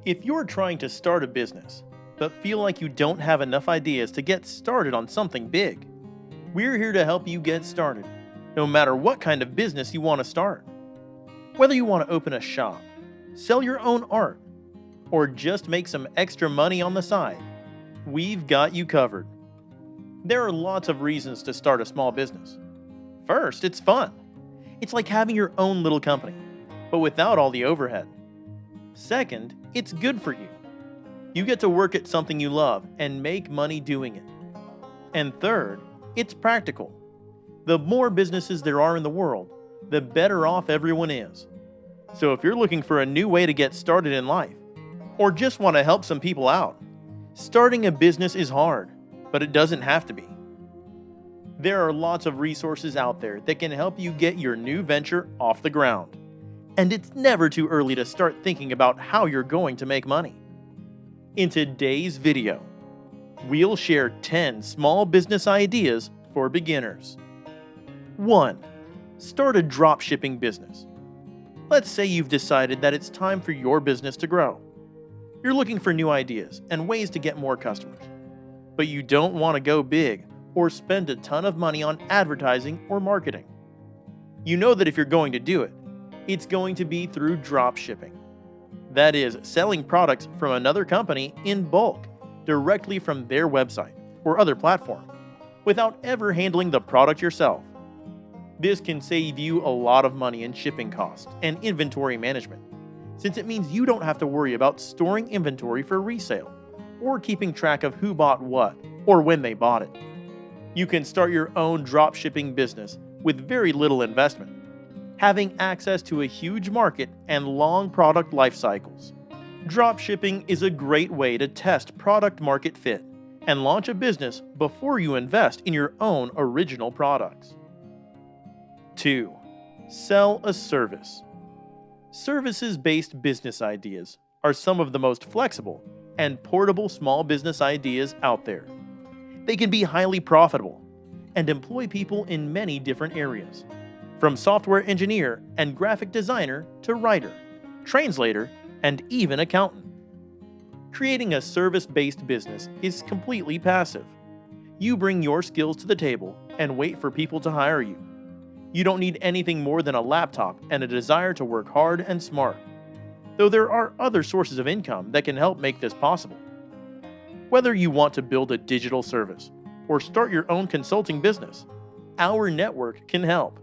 If you're trying to start a business, but feel like you don't have enough ideas to get started on something big, we're here to help you get started, no matter what kind of business you want to start. Whether you want to open a shop, sell your own art, or just make some extra money on the side, we've got you covered. There are lots of reasons to start a small business. First, it's fun. It's like having your own little company, but without all the overhead. Second, it's good for you. You get to work at something you love and make money doing it. And third, it's practical. The more businesses there are in the world, the better off everyone is. So if you're looking for a new way to get started in life, or just want to help some people out, starting a business is hard, but it doesn't have to be. There are lots of resources out there that can help you get your new venture off the ground. And it's never too early to start thinking about how you're going to make money. In today's video, we'll share 10 small business ideas for beginners. 1. Start a dropshipping business. Let's say you've decided that it's time for your business to grow. You're looking for new ideas and ways to get more customers. But you don't want to go big or spend a ton of money on advertising or marketing. You know that if you're going to do it, it's going to be through dropshipping. That is, selling products from another company in bulk, directly from their website or other platform, without ever handling the product yourself. This can save you a lot of money in shipping costs and inventory management, since it means you don't have to worry about storing inventory for resale, or keeping track of who bought what, or when they bought it. You can start your own dropshipping business with very little investment, having access to a huge market and long product life cycles. Dropshipping is a great way to test product market fit and launch a business before you invest in your own original products. 2. Sell a service. Services-based business ideas are some of the most flexible and portable small business ideas out there. They can be highly profitable and employ people in many different areas, from software engineer and graphic designer to writer, translator, and even accountant. Creating a service-based business is completely passive. You bring your skills to the table and wait for people to hire you. You don't need anything more than a laptop and a desire to work hard and smart, though there are other sources of income that can help make this possible. Whether you want to build a digital service or start your own consulting business, our network can help.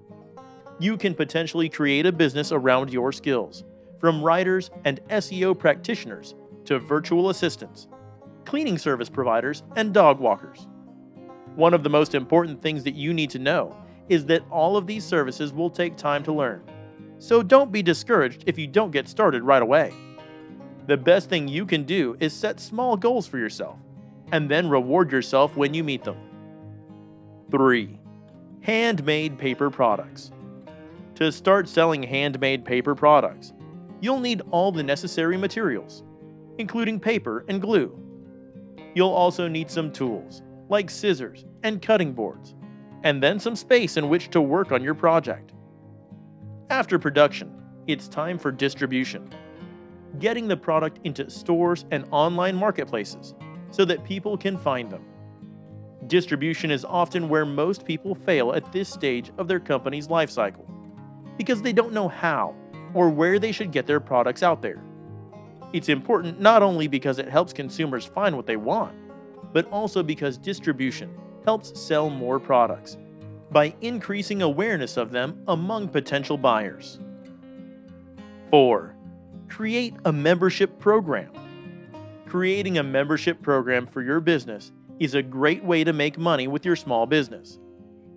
You can potentially create a business around your skills, from writers and SEO practitioners to virtual assistants, cleaning service providers, and dog walkers. One of the most important things that you need to know is that all of these services will take time to learn. So don't be discouraged if you don't get started right away. The best thing you can do is set small goals for yourself, and then reward yourself when you meet them. 3. Handmade paper products. To start selling handmade paper products, you'll need all the necessary materials, including paper and glue. You'll also need some tools, like scissors and cutting boards, and then some space in which to work on your project. After production, it's time for distribution. Getting the product into stores and online marketplaces so that people can find them. Distribution is often where most people fail at this stage of their company's life cycle, because they don't know how or where they should get their products out there. It's important not only because it helps consumers find what they want, but also because distribution helps sell more products by increasing awareness of them among potential buyers. 4. Create a membership program. Creating a membership program for your business is a great way to make money with your small business.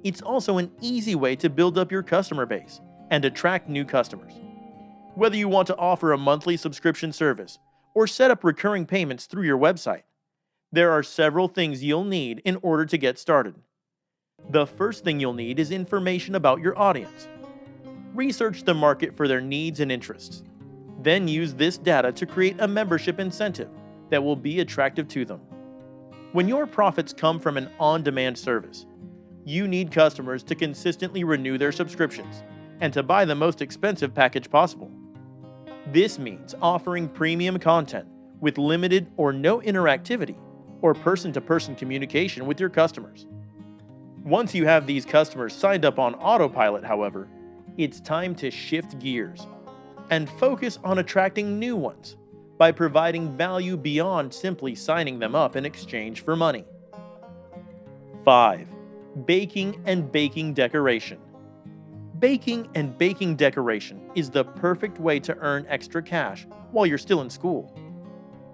It's also an easy way to build up your customer base and attract new customers. Whether you want to offer a monthly subscription service or set up recurring payments through your website, there are several things you'll need in order to get started. The first thing you'll need is information about your audience. Research the market for their needs and interests. Then use this data to create a membership incentive that will be attractive to them. When your profits come from an on-demand service, you need customers to consistently renew their subscriptions and to buy the most expensive package possible. This means offering premium content with limited or no interactivity or person-to-person communication with your customers. Once you have these customers signed up on autopilot, however, it's time to shift gears and focus on attracting new ones by providing value beyond simply signing them up in exchange for money. 5. Baking and baking decoration. Baking and baking decoration is the perfect way to earn extra cash while you're still in school.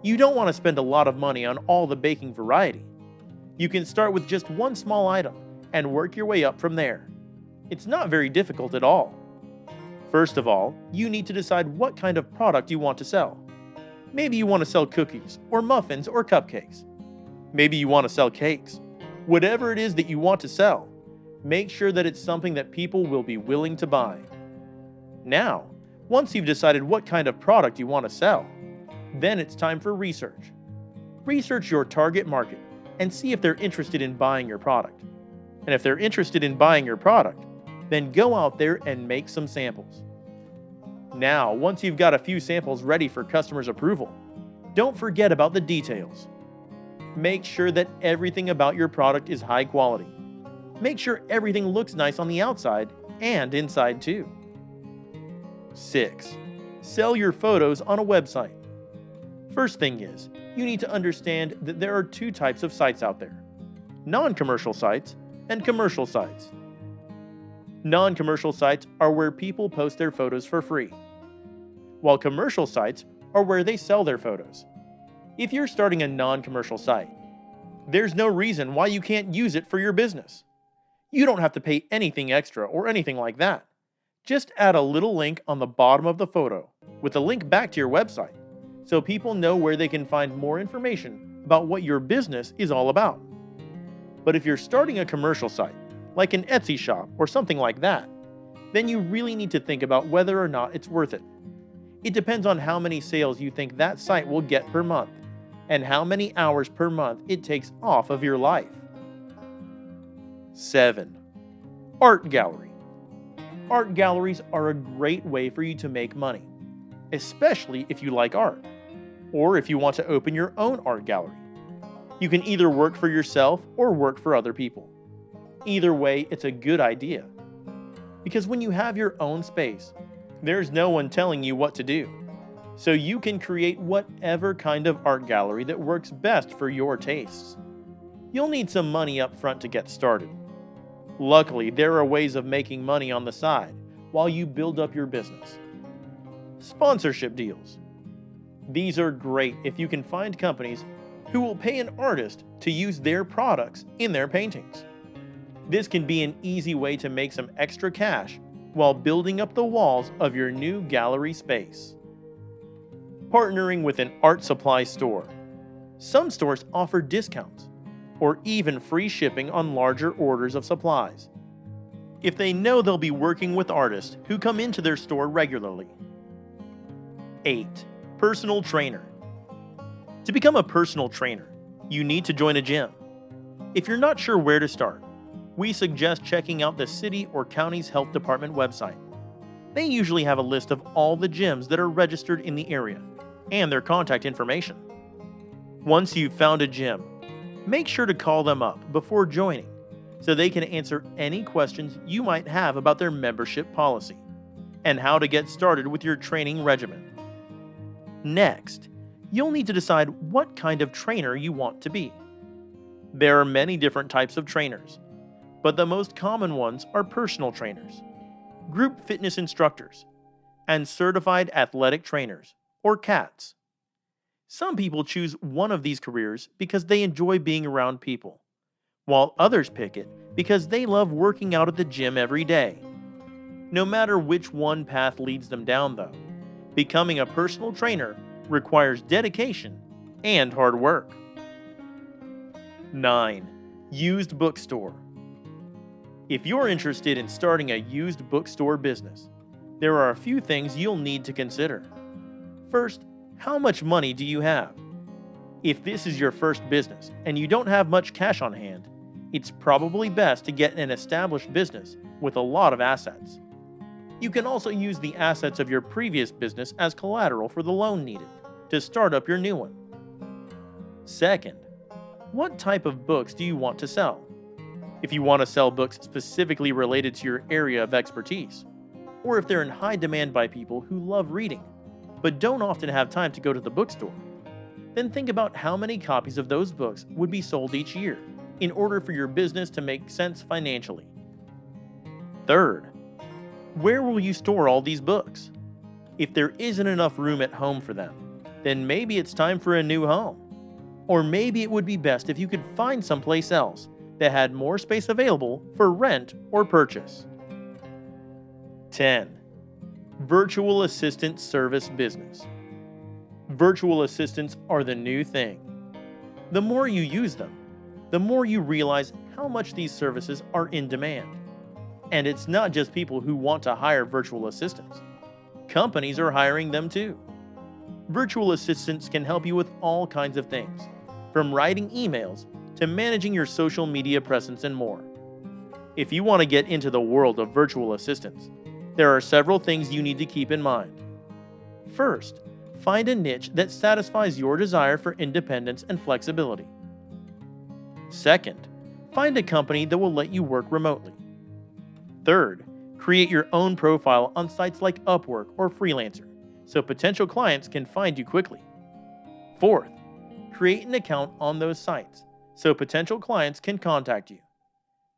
You don't want to spend a lot of money on all the baking variety. You can start with just one small item and work your way up from there. It's not very difficult at all. First of all, you need to decide what kind of product you want to sell. Maybe you want to sell cookies, or muffins, or cupcakes. Maybe you want to sell cakes. Whatever it is that you want to sell, make sure that it's something that people will be willing to buy. Now, once you've decided what kind of product you want to sell, then it's time for research. Research your target market and see if they're interested in buying your product. And if they're interested in buying your product, then go out there and make some samples. Now, once you've got a few samples ready for customers' approval, don't forget about the details. Make sure that everything about your product is high quality. Make sure everything looks nice on the outside and inside too. 6. Sell your photos on a website. First thing is, you need to understand that there are two types of sites out there: non-commercial sites and commercial sites. Non-commercial sites are where people post their photos for free, while commercial sites are where they sell their photos. If you're starting a non-commercial site, there's no reason why you can't use it for your business. You don't have to pay anything extra or anything like that. Just add a little link on the bottom of the photo with a link back to your website so people know where they can find more information about what your business is all about. But if you're starting a commercial site, like an Etsy shop or something like that, then you really need to think about whether or not it's worth it. It depends on how many sales you think that site will get per month and how many hours per month it takes off of your life. 7. Art gallery. Art galleries are a great way for you to make money, especially if you like art, or if you want to open your own art gallery. You can either work for yourself or work for other people. Either way, it's a good idea. Because when you have your own space, there's no one telling you what to do. So you can create whatever kind of art gallery that works best for your tastes. You'll need some money up front to get started. Luckily, there are ways of making money on the side while you build up your business. Sponsorship deals. These are great if you can find companies who will pay an artist to use their products in their paintings. This can be an easy way to make some extra cash while building up the walls of your new gallery space. Partnering with an art supply store. Some stores offer discounts or even free shipping on larger orders of supplies, if they know they'll be working with artists who come into their store regularly. 8. Personal trainer. To become a personal trainer, you need to join a gym. If you're not sure where to start, we suggest checking out the city or county's health department website. They usually have a list of all the gyms that are registered in the area and their contact information. Once you've found a gym, make sure to call them up before joining so they can answer any questions you might have about their membership policy and how to get started with your training regimen. Next, you'll need to decide what kind of trainer you want to be. There are many different types of trainers, but the most common ones are personal trainers, group fitness instructors, and certified athletic trainers, or CATs. Some people choose one of these careers because they enjoy being around people, while others pick it because they love working out at the gym every day. No matter which one path leads them down, though, becoming a personal trainer requires dedication and hard work. 9. Used bookstore. If you're interested in starting a used bookstore business, there are a few things you'll need to consider. First, how much money do you have? If this is your first business and you don't have much cash on hand, it's probably best to get an established business with a lot of assets. You can also use the assets of your previous business as collateral for the loan needed, to start up your new one. Second, what type of books do you want to sell? If you want to sell books specifically related to your area of expertise, or if they're in high demand by people who love reading, but don't often have time to go to the bookstore, then think about how many copies of those books would be sold each year in order for your business to make sense financially. Third, where will you store all these books? If there isn't enough room at home for them, then maybe it's time for a new home. Or maybe it would be best if you could find someplace else that had more space available for rent or purchase. 10. Virtual assistant service business. Virtual assistants are the new thing. The more you use them, the more you realize how much these services are in demand. And it's not just people who want to hire virtual assistants. Companies are hiring them too. Virtual assistants can help you with all kinds of things, from writing emails to managing your social media presence and more. If you want to get into the world of virtual assistants, there are several things you need to keep in mind. First, find a niche that satisfies your desire for independence and flexibility. Second, find a company that will let you work remotely. Third, create your own profile on sites like Upwork or Freelancer, so potential clients can find you quickly. Fourth, create an account on those sites, so potential clients can contact you.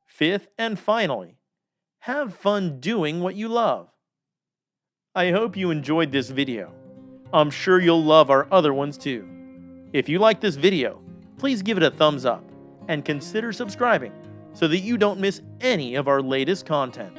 Fifth and finally, have fun doing what you love. I hope you enjoyed this video. I'm sure you'll love our other ones too. If you like this video, please give it a thumbs up and consider subscribing so that you don't miss any of our latest content.